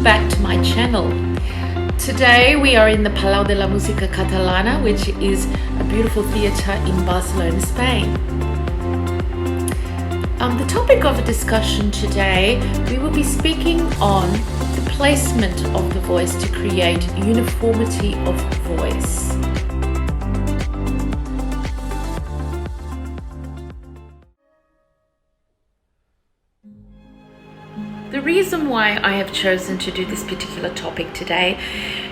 welcome back to my channel. Today we are in the Palau de la Música Catalana, which is a beautiful theatre in Barcelona, Spain. The topic of discussion today, we will be speaking on the placement of the voice to create uniformity of voice. The reason why I have chosen to do this particular topic today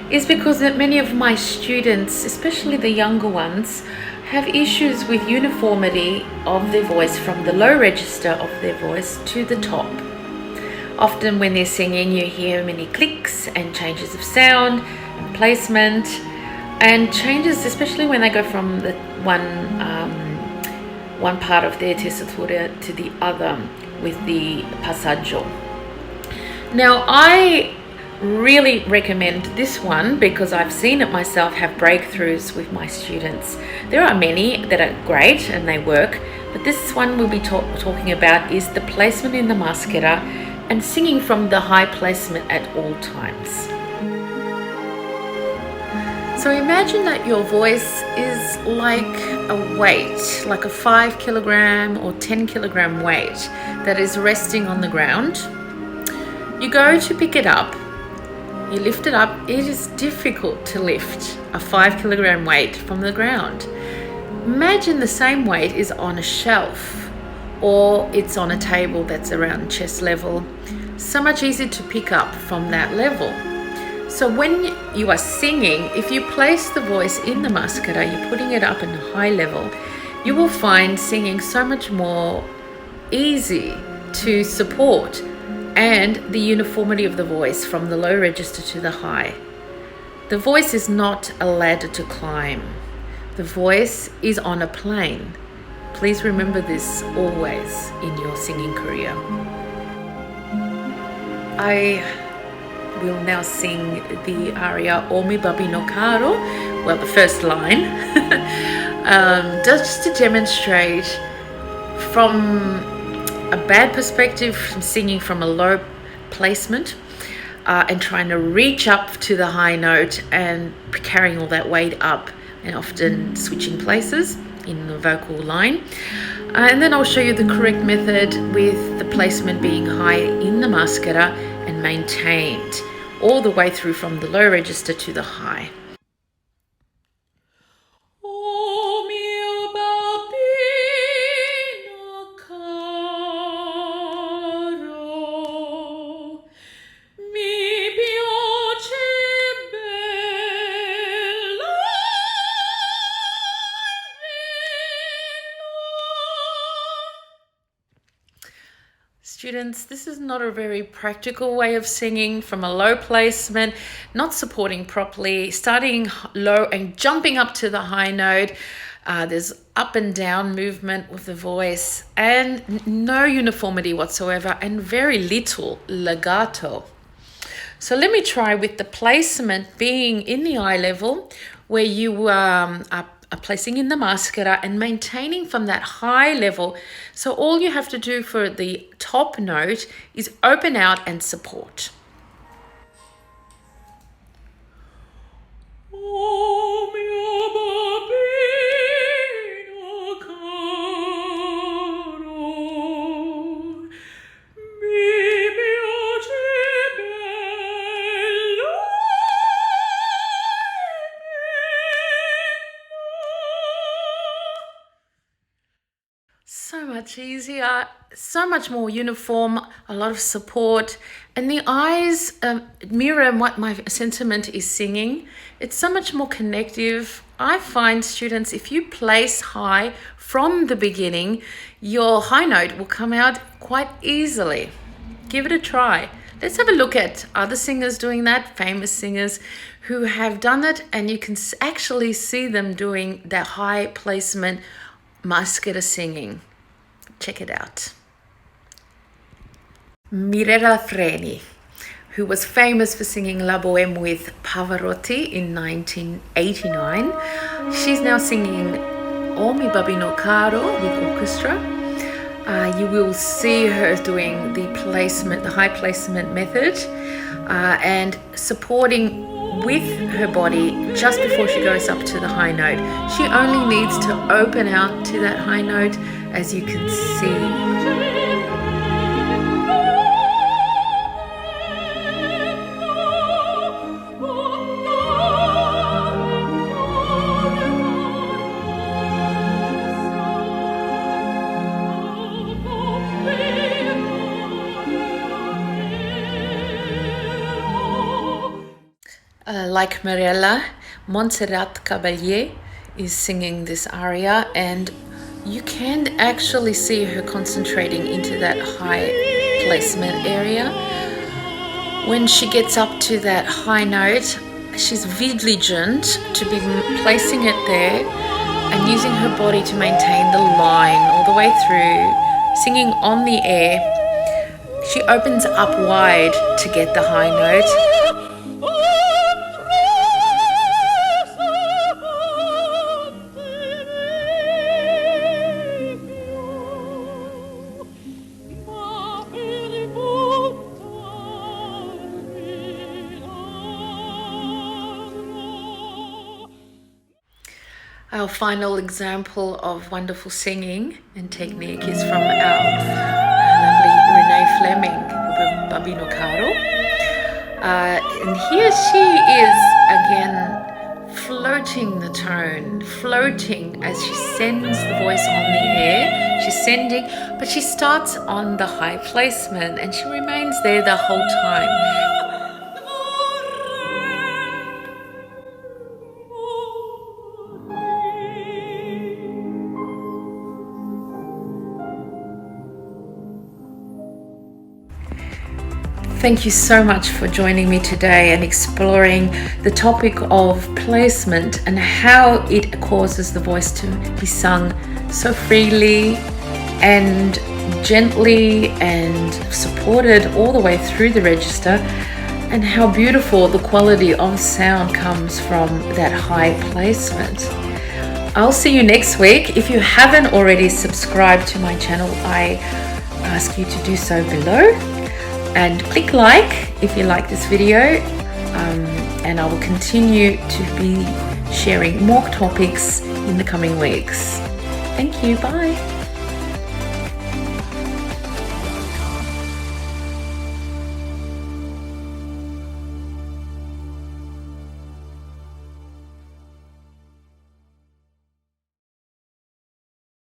is because that many of my students, especially the younger ones, have issues with uniformity of their voice from the low register of their voice to the top. Often when they're singing, you hear many clicks and changes of sound and placement and changes, especially when they go from the one part of their tessitura to the other with the passaggio. Now, I really recommend this one because I've seen it myself have breakthroughs with my students. There are many that are great and they work, but this one we'll be talking about is the placement in the maschera and singing from the high placement at all times. So imagine that your voice is like a weight, like a 5 kilogram or 10 kilogram weight that is resting on the ground. You go to pick it up, you lift it up. It is difficult to lift a 5 kilogram weight from the ground. Imagine the same weight is on a shelf or it's on a table that's around chest level. So much easier to pick up from that level. So when you are singing, if you place the voice in the maschera, you're putting it up in a high level, you will find singing so much more easy to support and the uniformity of the voice from the low register to the high. The voice is not a ladder to climb. The voice is on a plane. Please remember this always in your singing career. I will now sing the aria O mi babino caro, well, the first line, just to demonstrate from a bad perspective, from singing from a low placement and trying to reach up to the high note and carrying all that weight up and often switching places in the vocal line. And then I'll show you the correct method with the placement being high in the maschera and maintained all the way through from the low register to the high. Students, this is not a very practical way of singing from a low placement, not supporting properly, starting low and jumping up to the high note. There's up and down movement with the voice and no uniformity whatsoever and very little legato. So let me try with the placement being in the eye level where you are placing in the maschera and maintaining from that high level. So all you have to do for the top note is open out and support. So much easier, so much more uniform, a lot of support, and the eyes mirror what my sentiment is singing. It's so much more connective. I find students, if you place high from the beginning, your high note will come out quite easily. Give it a try. Let's have a look at other singers doing that, famous singers who have done it, and you can actually see them doing that high placement maschera singing. Check it out. Mirella Freni, who was famous for singing La Bohème with Pavarotti in 1989. She's now singing O mi babino caro with orchestra. You will see her doing the placement, the high placement method, and supporting with her body just before she goes up to the high note. She only needs to open out to that high note, as you can see. Like Marella, Montserrat Caballé is singing this aria, and you can actually see her concentrating into that high placement area. When she gets up to that high note, she's vigilant to be placing it there and using her body to maintain the line all the way through, singing on the air. She opens up wide to get the high note. Our final example of wonderful singing and technique is from our lovely Renee Fleming, Babino Caro. And here she is again floating the tone, floating as she sends the voice on the air. She's sending, but she starts on the high placement and she remains there the whole time. Thank you so much for joining me today and exploring the topic of placement and how it causes the voice to be sung so freely and gently and supported all the way through the register, and how beautiful the quality of sound comes from that high placement. I'll see you next week. If you haven't already subscribed to my channel, I ask you to do so below. And click like if you like this video, and I will continue to be sharing more topics in the coming weeks. Thank you, bye.